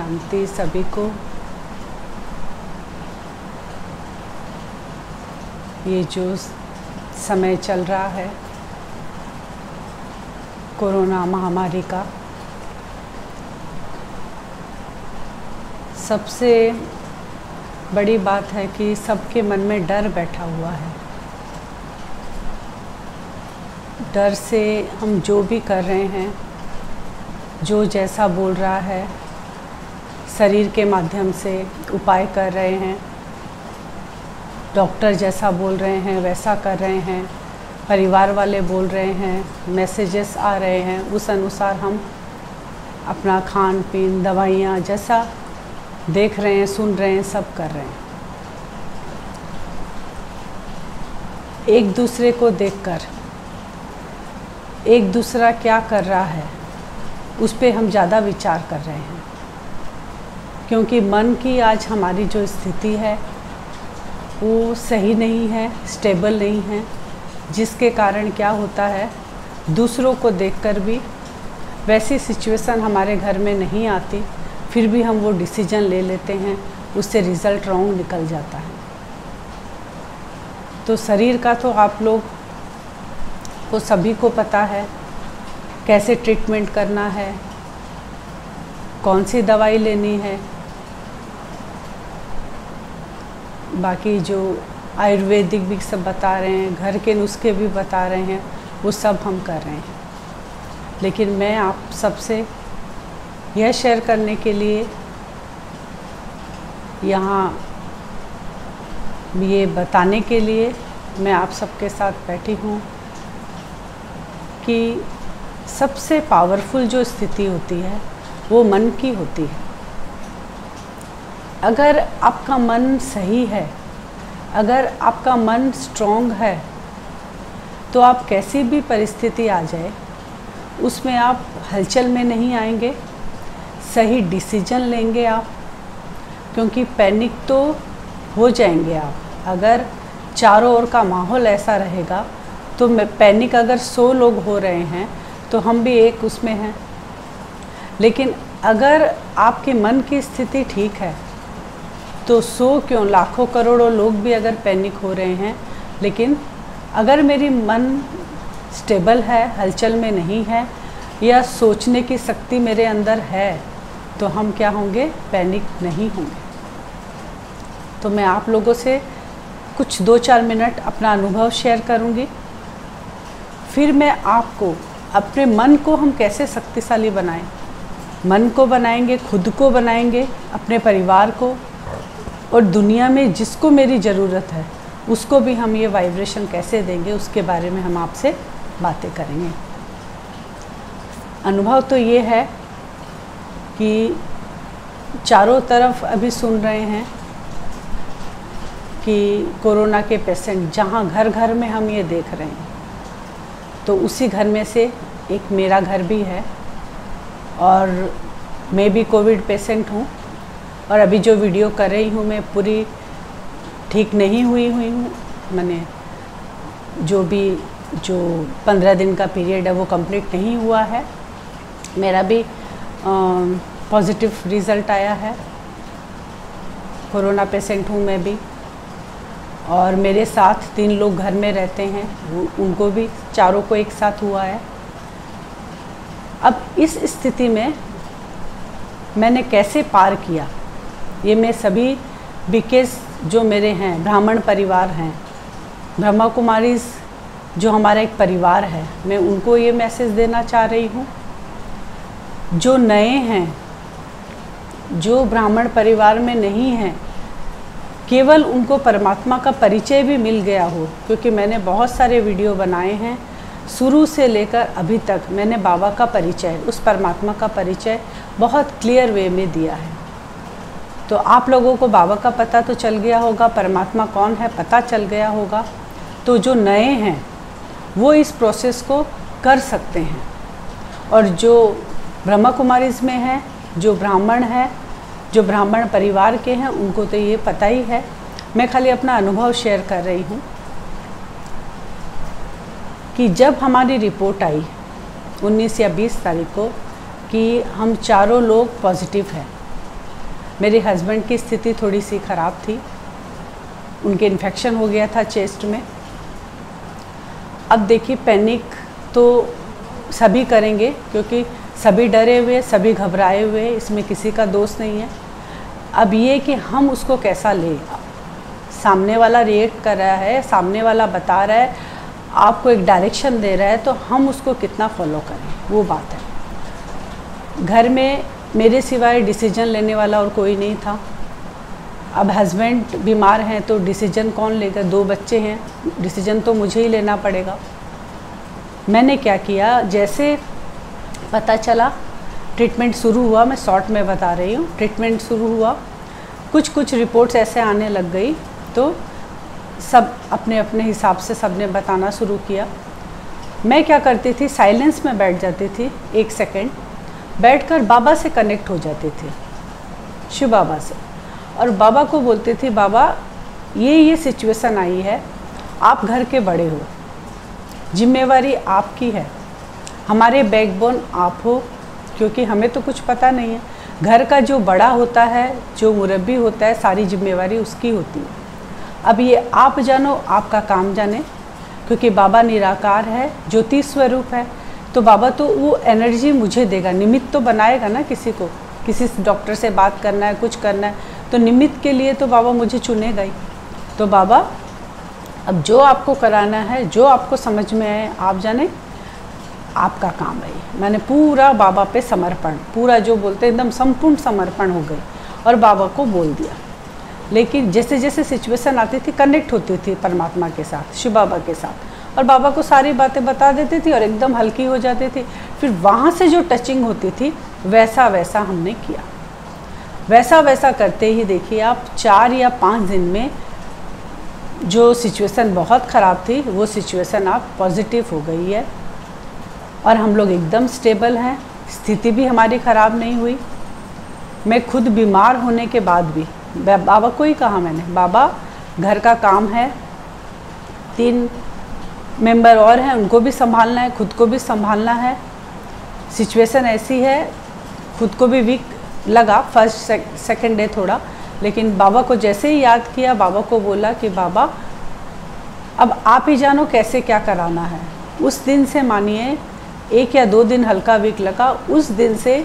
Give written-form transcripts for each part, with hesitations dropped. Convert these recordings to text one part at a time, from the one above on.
शांति सभी को। ये जो समय चल रहा है कोरोना महामारी का, सबसे बड़ी बात है कि सबके मन में डर बैठा हुआ है। डर से हम जो भी कर रहे हैं, जो जैसा बोल रहा है, शरीर के माध्यम से उपाय कर रहे हैं, डॉक्टर जैसा बोल रहे हैं वैसा कर रहे हैं, परिवार वाले बोल रहे हैं, मैसेजेस आ रहे हैं, उस अनुसार हम अपना खान पीन दवाइयाँ जैसा देख रहे हैं, सुन रहे हैं, सब कर रहे हैं। एक दूसरे को देखकर एक दूसरा क्या कर रहा है उस पे हम ज़्यादा विचार कर रहे हैं, क्योंकि मन की आज हमारी जो स्थिति है वो सही नहीं है, स्टेबल नहीं है, जिसके कारण क्या होता है दूसरों को देखकर भी वैसी सिचुएशन हमारे घर में नहीं आती, फिर भी हम वो डिसीजन ले लेते हैं, उससे रिज़ल्ट रॉन्ग निकल जाता है। तो शरीर का तो आप लोग को सभी को पता है कैसे ट्रीटमेंट करना है, कौन सी दवाई लेनी है, बाकी जो आयुर्वेदिक भी सब बता रहे हैं, घर के नुस्खे भी बता रहे हैं, वो सब हम कर रहे हैं। लेकिन मैं आप सबसे यह शेयर करने के लिए यहाँ ये बताने के लिए मैं आप सबके साथ बैठी हूँ कि सबसे पावरफुल जो स्थिति होती है वो मन की होती है। अगर आपका मन सही है, अगर आपका मन स्ट्रॉन्ग है, तो आप कैसी भी परिस्थिति आ जाए उसमें आप हलचल में नहीं आएंगे, सही डिसीजन लेंगे आप, क्योंकि पैनिक तो हो जाएंगे आप। अगर चारों ओर का माहौल ऐसा रहेगा तो पैनिक अगर 100 लोग हो रहे हैं तो हम भी एक उसमें हैं। लेकिन अगर आपके मन की स्थिति ठीक है तो 100 क्यों लाखों करोड़ों लोग भी अगर पैनिक हो रहे हैं, लेकिन अगर मेरी मन स्टेबल है, हलचल में नहीं है, या सोचने की शक्ति मेरे अंदर है, तो हम क्या होंगे, पैनिक नहीं होंगे। तो मैं आप लोगों से कुछ 2-4 मिनट अपना अनुभव शेयर करूंगी, फिर मैं आपको अपने मन को हम कैसे शक्तिशाली बनाएं, मन को बनाएंगे, खुद को बनाएंगे, अपने परिवार को, और दुनिया में जिसको मेरी ज़रूरत है उसको भी हम ये वाइब्रेशन कैसे देंगे, उसके बारे में हम आपसे बातें करेंगे। अनुभव तो ये है कि चारों तरफ अभी सुन रहे हैं कि कोरोना के पेशेंट, जहाँ घर घर में हम ये देख रहे हैं, तो उसी घर में से एक मेरा घर भी है और मैं भी कोविड पेशेंट हूँ, और अभी जो वीडियो कर रही हूँ मैं पूरी ठीक नहीं हुई हूँ। मैंने जो 15 दिन का पीरियड है वो कंप्लीट नहीं हुआ है। मेरा भी पॉजिटिव रिज़ल्ट आया है, कोरोना पेशेंट हूँ मैं भी, और मेरे साथ 3 लोग घर में रहते हैं, उनको भी, चारों को एक साथ हुआ है। अब इस स्थिति में मैंने कैसे पार किया, ये मैं सभी बीकेस जो मेरे हैं, ब्राह्मण परिवार हैं, ब्रह्मा कुमारीज जो हमारा एक परिवार है, मैं उनको ये मैसेज देना चाह रही हूँ। जो नए हैं, जो ब्राह्मण परिवार में नहीं हैं, केवल उनको परमात्मा का परिचय भी मिल गया हो, क्योंकि मैंने बहुत सारे वीडियो बनाए हैं, शुरू से लेकर अभी तक मैंने बाबा का परिचय, उस परमात्मा का परिचय बहुत क्लियर वे में दिया है। तो आप लोगों को बाबा का पता तो चल गया होगा, परमात्मा कौन है पता चल गया होगा। तो जो नए हैं वो इस प्रोसेस को कर सकते हैं, और जो ब्रह्मा कुमारीज में हैं, जो ब्राह्मण हैं, जो ब्राह्मण परिवार के हैं, उनको तो ये पता ही है। मैं खाली अपना अनुभव शेयर कर रही हूँ कि जब हमारी रिपोर्ट आई 19 या 20 तारीख को कि हम चारों लोग पॉजिटिव हैं, मेरे हस्बैंड की स्थिति थोड़ी सी ख़राब थी, उनके इन्फेक्शन हो गया था चेस्ट में। अब देखिए पैनिक तो सभी करेंगे क्योंकि सभी डरे हुए, सभी घबराए हुए, इसमें किसी का दोष नहीं है। अब ये कि हम उसको कैसा लें, सामने वाला रिएक्ट कर रहा है, सामने वाला बता रहा है, आपको एक डायरेक्शन दे रहा है, तो हम उसको कितना फॉलो करें, वो बात है। घर में मेरे सिवाय डिसीजन लेने वाला और कोई नहीं था। अब हस्बैंड बीमार हैं तो डिसीजन कौन लेगा, 2 बच्चे हैं, डिसीजन तो मुझे ही लेना पड़ेगा। मैंने क्या किया, जैसे पता चला ट्रीटमेंट शुरू हुआ, मैं शॉर्ट में बता रही हूँ, ट्रीटमेंट शुरू हुआ, कुछ रिपोर्ट्स ऐसे आने लग गई तो सब अपने अपने हिसाब से सबने बताना शुरू किया। मैं क्या करती थी, साइलेंस में बैठ जाती थी, 1 सेकेंड बैठकर बाबा से कनेक्ट हो जाती थी, शिव बाबा से, और बाबा को बोलती थी, बाबा ये सिचुएशन आई है, आप घर के बड़े हो, जिम्मेवारी आपकी है, हमारे बैकबोन आप हो, क्योंकि हमें तो कुछ पता नहीं है। घर का जो बड़ा होता है, जो मुरब्बी होता है, सारी जिम्मेवारी उसकी होती है। अब ये आप जानो, आपका काम जाने, क्योंकि बाबा निराकार है, ज्योति स्वरूप है, तो बाबा तो वो एनर्जी मुझे देगा, निमित्त तो बनाएगा ना किसी को, किसी डॉक्टर से बात करना है, कुछ करना है, तो निमित्त के लिए तो बाबा मुझे चुनेगा ही। तो बाबा अब जो आपको कराना है, जो आपको समझ में आए, आप जाने, आपका काम है। मैंने पूरा बाबा पे समर्पण, पूरा जो बोलते हैं एकदम संपूर्ण समर्पण हो गई और बाबा को बोल दिया। लेकिन जैसे जैसे सिचुएशन आती थी, कनेक्ट होती थी परमात्मा के साथ, शिव बाबा के साथ, और बाबा को सारी बातें बता देती थी और एकदम हल्की हो जाती थी। फिर वहाँ से जो टचिंग होती थी वैसा वैसा हमने किया, वैसा वैसा करते ही देखिए आप 4 या 5 दिन में जो सिचुएशन बहुत ख़राब थी वो सिचुएशन आप पॉजिटिव हो गई है और हम लोग एकदम स्टेबल हैं, स्थिति भी हमारी ख़राब नहीं हुई। मैं खुद बीमार होने के बाद भी बाबा को ही कहा मैंने, बाबा घर का काम है, 3 मेंबर और हैं, उनको भी संभालना है, खुद को भी संभालना है, सिचुएशन ऐसी है, खुद को भी वीक लगा फर्स्ट सेकंड डे थोड़ा, लेकिन बाबा को जैसे ही याद किया, बाबा को बोला कि बाबा अब आप ही जानो कैसे क्या कराना है। उस दिन से मानिए 1 या 2 दिन हल्का वीक लगा, उस दिन से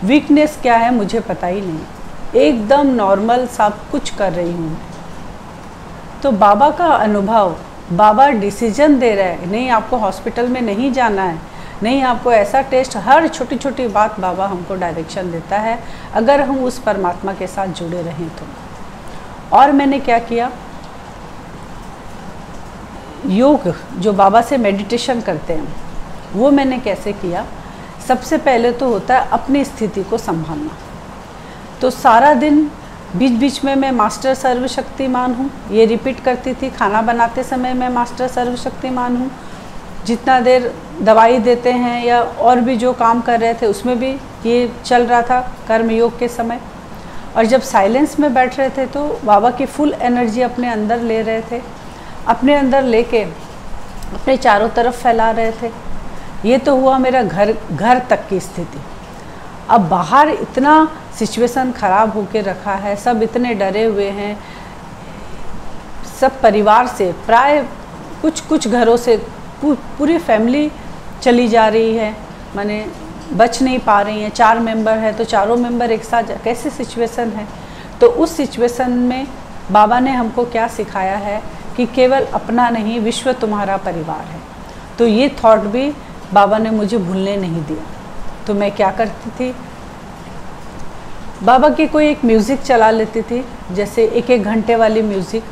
वीकनेस क्या है मुझे पता ही नहीं, एकदम नॉर्मल सब कुछ कर रही हूँ। तो बाबा का अनुभव, बाबा डिसीजन दे रहे हैं, नहीं आपको हॉस्पिटल में नहीं जाना है, नहीं आपको ऐसा टेस्ट, हर छोटी छोटी बात बाबा हमको डायरेक्शन देता है अगर हम उस परमात्मा के साथ जुड़े रहें तो। और मैंने क्या किया, योग जो बाबा से मेडिटेशन करते हैं वो मैंने कैसे किया। सबसे पहले तो होता है अपनी स्थिति को संभालना। तो सारा दिन बीच बीच में मैं मास्टर सर्वशक्तिमान हूँ, ये रिपीट करती थी। खाना बनाते समय मैं मास्टर सर्वशक्तिमान हूँ, जितना देर दवाई देते हैं या और भी जो काम कर रहे थे उसमें भी ये चल रहा था कर्म योग के समय। और जब साइलेंस में बैठ रहे थे तो बाबा की फुल एनर्जी अपने अंदर ले रहे थे, अपने अंदर लेके अपने चारों तरफ फैला रहे थे। ये तो हुआ मेरा घर तक की स्थिति। अब बाहर इतना सिचुएशन ख़राब होके रखा है, सब इतने डरे हुए हैं, सब परिवार से प्राय कुछ घरों से पूरी फैमिली चली जा रही है, माने बच नहीं पा रही हैं। 4 मेंबर है तो चारों मेंबर एक साथ, कैसी सिचुएशन है। तो उस सिचुएशन में बाबा ने हमको क्या सिखाया है कि केवल अपना नहीं, विश्व तुम्हारा परिवार है। तो ये थॉट भी बाबा ने मुझे भूलने नहीं दिया। तो मैं क्या करती थी, बाबा की कोई एक म्यूज़िक चला लेती थी, जैसे 1-1 घंटे वाली म्यूज़िक,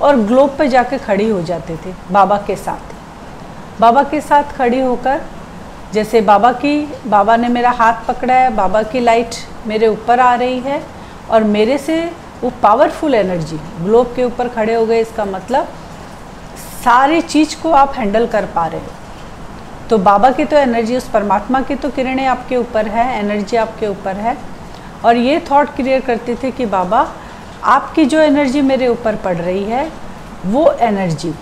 और ग्लोब पे जाके खड़ी हो जाती थी बाबा के साथ। बाबा के साथ खड़ी होकर जैसे बाबा ने मेरा हाथ पकड़ा है, बाबा की लाइट मेरे ऊपर आ रही है और मेरे से वो पावरफुल एनर्जी ग्लोब के ऊपर खड़े हो गए। इसका मतलब सारी चीज़ को आप हैंडल कर पा रहे हो। तो बाबा की तो एनर्जी, उस परमात्मा की तो किरणें आपके ऊपर है, एनर्जी आपके ऊपर है। और ये थॉट क्रिएट करती थी कि बाबा आपकी जो एनर्जी मेरे ऊपर पड़ रही है, वो एनर्जी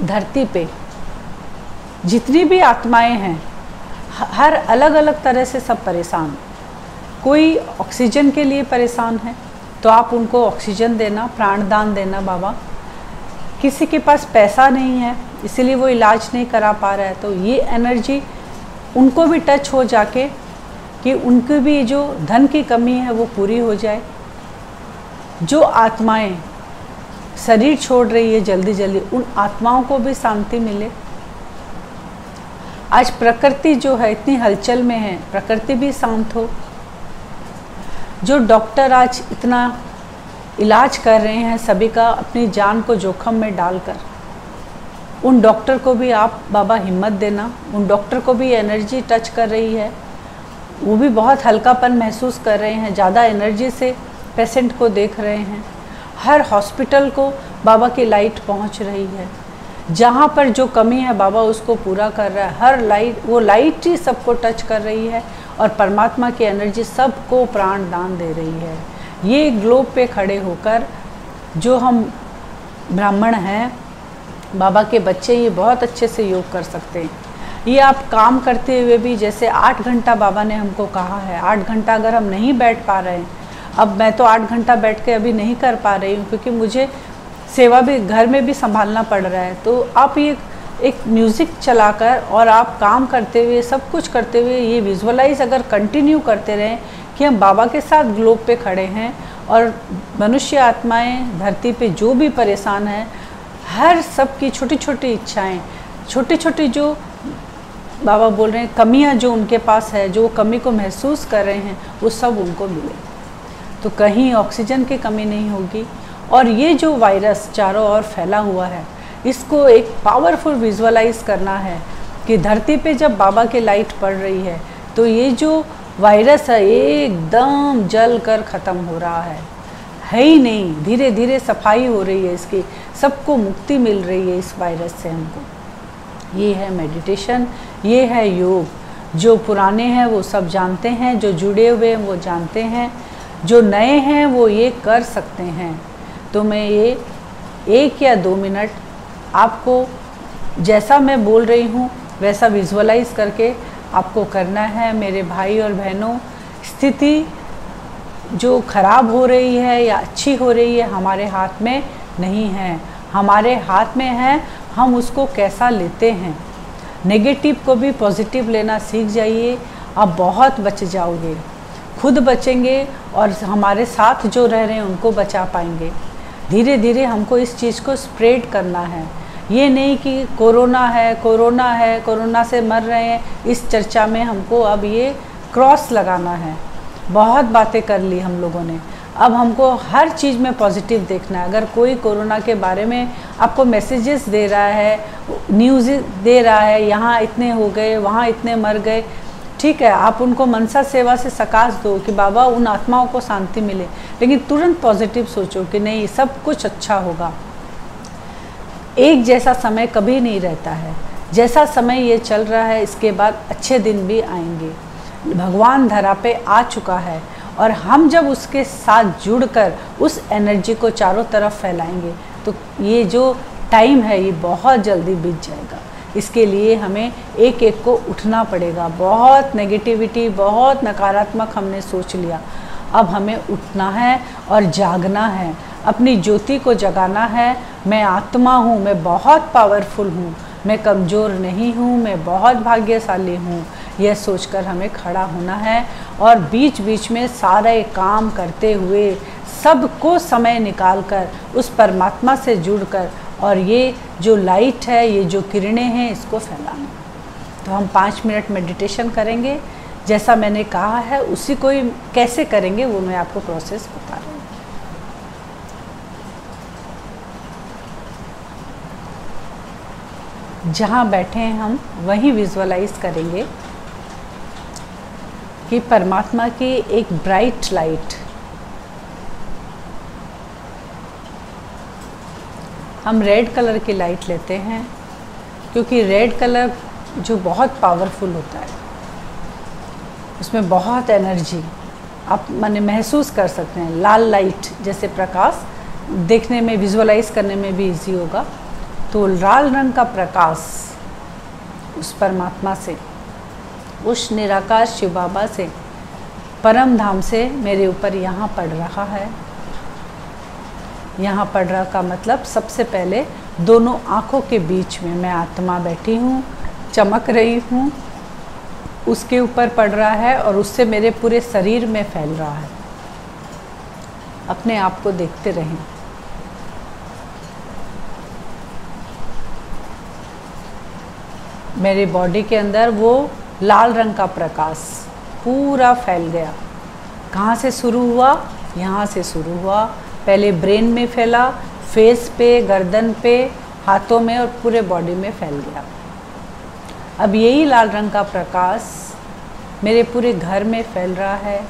धरती पे जितनी भी आत्माएं हैं, हर अलग अलग तरह से सब परेशान, कोई ऑक्सीजन के लिए परेशान है तो आप उनको ऑक्सीजन देना, प्राणदान देना बाबा। किसी के पास पैसा नहीं है इसीलिए वो इलाज नहीं करा पा रहा है, तो ये एनर्जी उनको भी टच हो जाके कि उनकी भी जो धन की कमी है वो पूरी हो जाए। जो आत्माएं शरीर छोड़ रही है जल्दी जल्दी, उन आत्माओं को भी शांति मिले। आज प्रकृति जो है इतनी हलचल में है, प्रकृति भी शांत हो। जो डॉक्टर आज इतना इलाज कर रहे हैं सभी का अपनी जान को जोखिम में डालकर, उन डॉक्टर को भी आप बाबा हिम्मत देना। उन डॉक्टर को भी एनर्जी टच कर रही है, वो भी बहुत हल्कापन महसूस कर रहे हैं, ज़्यादा एनर्जी से पेशेंट को देख रहे हैं। हर हॉस्पिटल को बाबा की लाइट पहुंच रही है, जहाँ पर जो कमी है बाबा उसको पूरा कर रहा है। हर लाइट, वो लाइट ही सबको टच कर रही है और परमात्मा की एनर्जी सबको प्राण दान दे रही है। ये ग्लोब पे खड़े होकर जो हम ब्राह्मण हैं, बाबा के बच्चे, ये बहुत अच्छे से योग कर सकते हैं। ये आप काम करते हुए भी, जैसे 8 घंटा बाबा ने हमको कहा है, 8 घंटा अगर हम नहीं बैठ पा रहे हैं, अब मैं तो 8 घंटा बैठ के अभी नहीं कर पा रही हूँ क्योंकि मुझे सेवा भी घर में भी संभालना पड़ रहा है, तो आप ये एक म्यूज़िक चलाकर और आप काम करते हुए, सब कुछ करते हुए ये विजुअलाइज अगर कंटिन्यू करते रहें कि हम बाबा के साथ ग्लोब पे खड़े हैं और मनुष्य आत्माएं धरती पे जो भी परेशान हैं, हर सब की छोटी छोटी इच्छाएं, छोटी छोटी जो बाबा बोल रहे हैं कमियां जो उनके पास है, जो कमी को महसूस कर रहे हैं, वो सब उनको मिले, तो कहीं ऑक्सीजन की कमी नहीं होगी। और ये जो वायरस चारों ओर फैला हुआ है, इसको एक पावरफुल विजुअलाइज करना है कि धरती पे जब बाबा की लाइट पड़ रही है तो ये जो वायरस है एकदम जल कर ख़त्म हो रहा है ही नहीं, धीरे धीरे सफाई हो रही है इसकी, सबको मुक्ति मिल रही है इस वायरस से हमको। ये है मेडिटेशन, ये है योग। जो पुराने हैं वो सब जानते हैं, जो जुड़े हुए हैं वो जानते हैं, जो नए हैं वो ये कर सकते हैं। तो मैं ये 1 या 2 मिनट आपको जैसा मैं बोल रही हूँ वैसा विजुअलाइज करके आपको करना है। मेरे भाई और बहनों, स्थिति जो खराब हो रही है या अच्छी हो रही है हमारे हाथ में नहीं है, हमारे हाथ में है हम उसको कैसा लेते हैं। नेगेटिव को भी पॉजिटिव लेना सीख जाइए, आप बहुत बच जाओगे, खुद बचेंगे और हमारे साथ जो रह रहे हैं उनको बचा पाएंगे। धीरे धीरे हमको इस चीज़ को स्प्रेड करना है। ये नहीं कि कोरोना है, कोरोना है, कोरोना से मर रहे हैं, इस चर्चा में हमको अब ये क्रॉस लगाना है। बहुत बातें कर ली हम लोगों ने, अब हमको हर चीज़ में पॉजिटिव देखना है। अगर कोई कोरोना के बारे में आपको मैसेजेस दे रहा है, न्यूज़ दे रहा है, यहाँ इतने हो गए, वहाँ इतने मर गए, ठीक है, आप उनको मनसा सेवा से सकाश दो कि बाबा उन आत्माओं को शांति मिले, लेकिन तुरंत पॉजिटिव सोचो कि नहीं सब कुछ अच्छा होगा। एक जैसा समय कभी नहीं रहता है, जैसा समय ये चल रहा है इसके बाद अच्छे दिन भी आएंगे। भगवान धरा पे आ चुका है और हम जब उसके साथ जुड़कर उस एनर्जी को चारों तरफ फैलाएंगे तो ये जो टाइम है ये बहुत जल्दी बीत जाएगा। इसके लिए हमें एक एक को उठना पड़ेगा। बहुत नेगेटिविटी, बहुत नकारात्मक हमने सोच लिया, अब हमें उठना है और जागना है, अपनी ज्योति को जगाना है। मैं आत्मा हूँ, मैं बहुत पावरफुल हूँ, मैं कमज़ोर नहीं हूँ, मैं बहुत भाग्यशाली हूँ, यह सोचकर हमें खड़ा होना है। और बीच बीच में सारे काम करते हुए सबको समय निकालकर उस परमात्मा से जुड़कर और ये जो लाइट है, ये जो किरणें हैं, इसको फैलाना। तो हम 5 मिनट मेडिटेशन करेंगे, जैसा मैंने कहा है उसी को ही कैसे करेंगे वो मैं आपको प्रोसेस बता रही हूँ। जहाँ बैठे हैं हम वहीं विजुअलाइज करेंगे कि परमात्मा की एक ब्राइट लाइट, हम रेड कलर की लाइट लेते हैं क्योंकि रेड कलर जो बहुत पावरफुल होता है, उसमें बहुत एनर्जी आप माने महसूस कर सकते हैं। लाल लाइट जैसे प्रकाश देखने में, विजुअलाइज करने में भी इजी होगा। तो लाल रंग का प्रकाश उस परमात्मा से, उस निराकार शिव बाबा से परम धाम से मेरे ऊपर यहाँ पड़ रहा है। यहाँ पड़ रहा का मतलब सबसे पहले दोनों आँखों के बीच में मैं आत्मा बैठी हूँ, चमक रही हूँ, उसके ऊपर पड़ रहा है और उससे मेरे पूरे शरीर में फैल रहा है। अपने आप को देखते रहें। मेरी बॉडी के अंदर वो लाल रंग का प्रकाश पूरा फैल गया। कहाँ से शुरू हुआ? यहाँ से शुरू हुआ। पहले ब्रेन में फैला, फेस पे, गर्दन पे, हाथों में और पूरे बॉडी में फैल गया। अब यही लाल रंग का प्रकाश मेरे पूरे घर में फैल रहा है।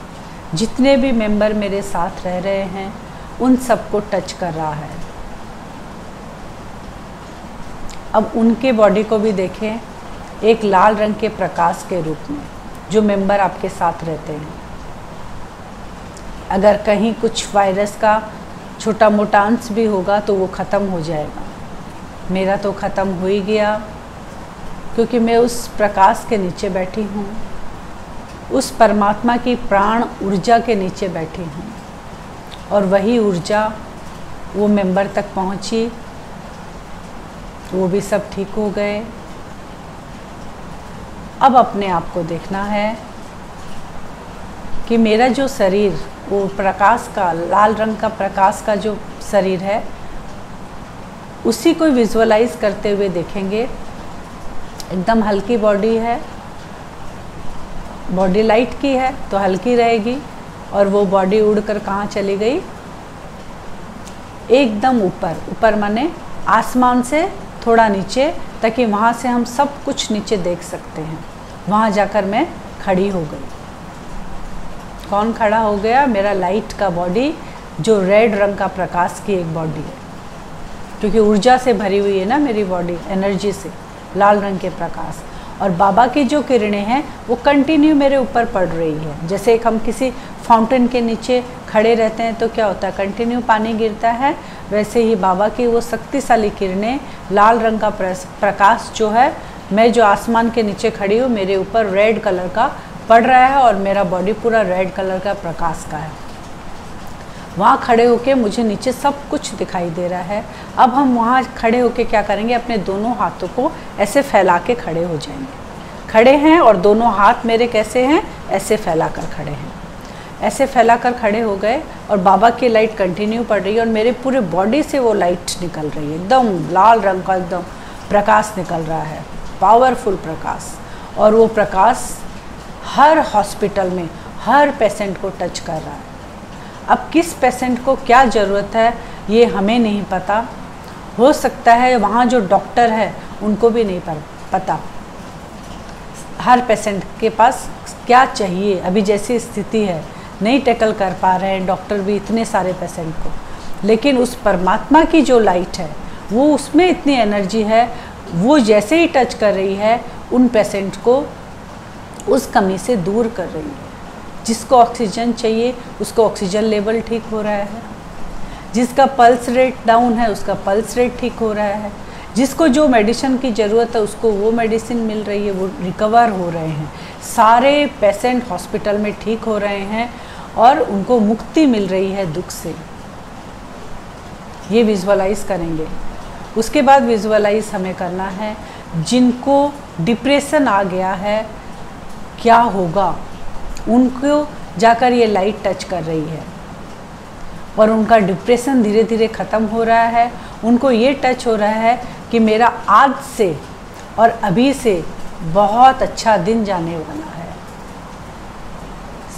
जितने भी मेंबर मेरे साथ रह रहे हैं उन सबको टच कर रहा है। अब उनके बॉडी को भी देखें एक लाल रंग के प्रकाश के रूप में, जो मेंबर आपके साथ रहते हैं। अगर कहीं कुछ वायरस का छोटा मोटा अंश भी होगा तो वो ख़त्म हो जाएगा। मेरा तो ख़त्म हो ही गया, क्योंकि मैं उस प्रकाश के नीचे बैठी हूँ, उस परमात्मा की प्राण ऊर्जा के नीचे बैठी हूँ और वही ऊर्जा वो मेंबर तक पहुँची, वो भी सब ठीक हो गए। अब अपने आप को देखना है कि मेरा जो शरीर, वो प्रकाश का, लाल रंग का प्रकाश का जो शरीर है, उसी को विजुअलाइज करते हुए देखेंगे। एकदम हल्की बॉडी है, बॉडी लाइट की है तो हल्की रहेगी, और वो बॉडी उड़कर कहाँ चली गई? एकदम ऊपर। ऊपर माने आसमान से थोड़ा नीचे, ताकि वहाँ से हम सब कुछ नीचे देख सकते हैं। वहाँ जाकर मैं खड़ी हो गई। कौन खड़ा हो गया? मेरा लाइट का बॉडी, जो रेड रंग का प्रकाश की एक बॉडी है, क्योंकि ऊर्जा से भरी हुई है ना मेरी बॉडी, एनर्जी से, लाल रंग के प्रकाश। और बाबा की जो किरणें हैं वो कंटिन्यू मेरे ऊपर पड़ रही है। जैसे एक हम किसी फाउंटेन के नीचे खड़े रहते हैं तो क्या होता है, कंटिन्यू पानी गिरता है, वैसे ही बाबा की वो शक्तिशाली किरणें, लाल रंग का प्रकाश जो है, मैं जो आसमान के नीचे खड़ी हूँ, मेरे ऊपर रेड कलर का पड़ रहा है और मेरा बॉडी पूरा रेड कलर का प्रकाश का है। वहाँ खड़े होके मुझे नीचे सब कुछ दिखाई दे रहा है। अब हम वहाँ खड़े होके क्या करेंगे? अपने दोनों हाथों को ऐसे फैला के खड़े हो जाएंगे। खड़े हैं और दोनों हाथ मेरे कैसे हैं? ऐसे फैला कर खड़े हैं। ऐसे फैला कर खड़े हो गए और बाबा की लाइट कंटिन्यू पड़ रही है और मेरे पूरे बॉडी से वो लाइट निकल रही है। एकदम लाल रंग का एकदम प्रकाश निकल रहा है, पावरफुल प्रकाश। और वो प्रकाश हर हॉस्पिटल में हर पेशेंट को टच कर रहा है। अब किस पेशेंट को क्या ज़रूरत है ये हमें नहीं पता। हो सकता है वहाँ जो डॉक्टर है उनको भी नहीं पता हर पेशेंट के पास क्या चाहिए। अभी जैसी स्थिति है नहीं टैकल कर पा रहे हैं डॉक्टर भी इतने सारे पेशेंट को, लेकिन उस परमात्मा की जो लाइट है वो, उसमें इतनी एनर्जी है, वो जैसे ही टच कर रही है उन पेशेंट को उस कमी से दूर कर रही है। जिसको ऑक्सीजन चाहिए उसको ऑक्सीजन लेवल ठीक हो रहा है, जिसका पल्स रेट डाउन है उसका पल्स रेट ठीक हो रहा है, जिसको जो मेडिसिन की ज़रूरत है उसको वो मेडिसिन मिल रही है, वो रिकवर हो रहे हैं। सारे पेशेंट हॉस्पिटल में ठीक हो रहे हैं और उनको मुक्ति मिल रही है दुख से। ये विजुअलाइज करेंगे। उसके बाद विजुअलाइज हमें करना है जिनको डिप्रेशन आ गया है, क्या होगा, उनको जाकर ये लाइट टच कर रही है और उनका डिप्रेशन धीरे धीरे ख़त्म हो रहा है। उनको ये टच हो रहा है कि मेरा आज से और अभी से बहुत अच्छा दिन जाने वाला है।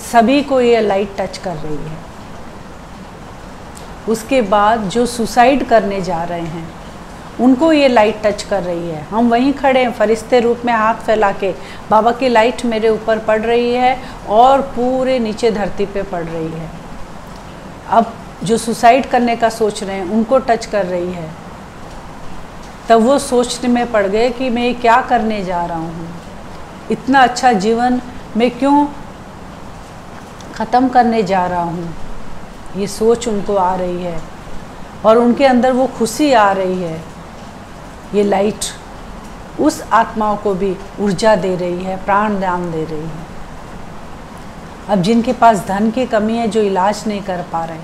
सभी को ये लाइट टच कर रही है। उसके बाद जो सुसाइड करने जा रहे हैं उनको ये लाइट टच कर रही है। हम वहीं खड़े हैं फरिश्ते रूप में हाथ फैला के, बाबा की लाइट मेरे ऊपर पड़ रही है और पूरे नीचे धरती पे पड़ रही है। अब जो सुसाइड करने का सोच रहे हैं उनको टच कर रही है। तब वो सोचने में पड़ गए कि मैं क्या करने जा रहा हूँ, इतना अच्छा जीवन मैं क्यों ख़त्म करने जा रहा हूँ। ये सोच उनको आ रही है और उनके अंदर वो खुशी आ रही है। ये लाइट उस आत्माओं को भी ऊर्जा दे रही है, प्राण दान दे रही है। अब जिनके पास धन की कमी है, जो इलाज नहीं कर पा रहे,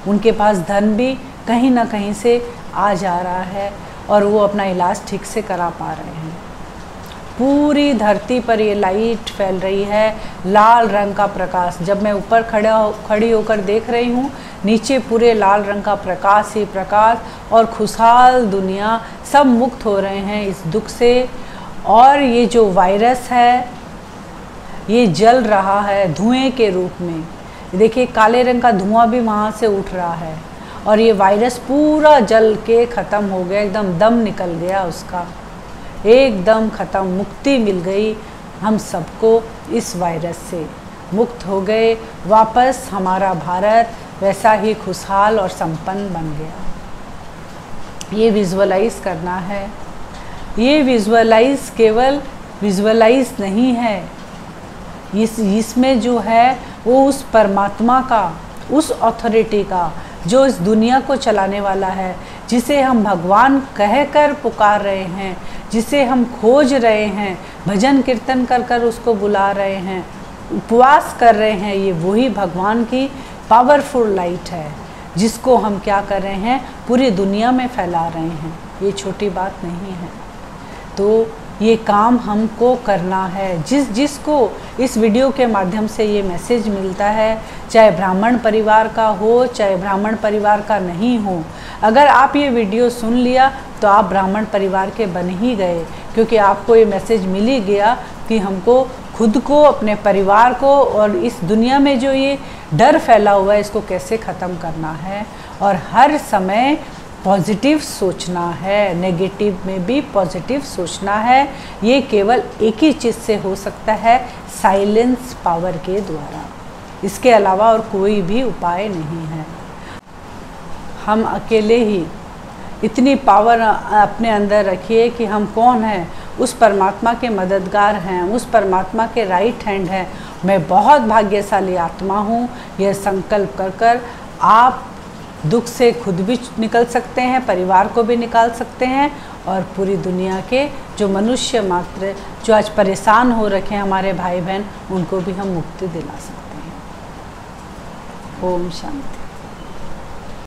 उनके पास धन भी कहीं ना कहीं से आ जा रहा है और वो अपना इलाज ठीक से करा पा रहे हैं। पूरी धरती पर ये लाइट फैल रही है, लाल रंग का प्रकाश। जब मैं ऊपर खड़ी होकर देख रही हूँ, नीचे पूरे लाल रंग का प्रकाश ही प्रकाश, और खुशहाल दुनिया सब मुक्त हो रहे हैं इस दुख से। और ये जो वायरस है ये जल रहा है धुएं के रूप में। देखिए काले रंग का धुआं भी वहाँ से उठ रहा है और ये वायरस पूरा जल के ख़त्म हो गया, एकदम दम निकल गया उसका, एकदम ख़त्म, मुक्ति मिल गई हम सबको इस वायरस से, मुक्त हो गए। वापस हमारा भारत वैसा ही खुशहाल और संपन्न बन गया। ये विजुअलाइज करना है। ये विजुअलाइज केवल विजुअलाइज नहीं है, इसमें जो है वो उस परमात्मा का, उस अथॉरिटी का जो इस दुनिया को चलाने वाला है, जिसे हम भगवान कहकर पुकार रहे हैं, जिसे हम खोज रहे हैं, भजन कीर्तन कर कर उसको बुला रहे हैं, उपवास कर रहे हैं, ये वही भगवान की पावरफुल लाइट है जिसको हम क्या कर रहे हैं, पूरी दुनिया में फैला रहे हैं। ये छोटी बात नहीं है। तो ये काम हमको करना है। जिसको इस वीडियो के माध्यम से ये मैसेज मिलता है, चाहे ब्राह्मण परिवार का हो चाहे ब्राह्मण परिवार का नहीं हो, अगर आप ये वीडियो सुन लिया तो आप ब्राह्मण परिवार के बन ही गए, क्योंकि आपको ये मैसेज मिल ही गया कि हमको खुद को, अपने परिवार को और इस दुनिया में जो ये डर फैला हुआ है इसको कैसे ख़त्म करना है। और हर समय पॉजिटिव सोचना है, नेगेटिव में भी पॉजिटिव सोचना है। ये केवल एक ही चीज़ से हो सकता है, साइलेंस पावर के द्वारा। इसके अलावा और कोई भी उपाय नहीं है। हम अकेले ही इतनी पावर अपने अंदर रखिए कि हम कौन हैं, उस परमात्मा के मददगार हैं, उस परमात्मा के राइट हैंड हैं। मैं बहुत भाग्यशाली आत्मा हूँ, यह संकल्प कर कर आप दुख से खुद भी निकल सकते हैं, परिवार को भी निकाल सकते हैं, और पूरी दुनिया के जो मनुष्य मात्र जो आज परेशान हो रखे हैं हमारे भाई बहन, उनको भी हम मुक्ति दिला सकते हैं। ओम शांति।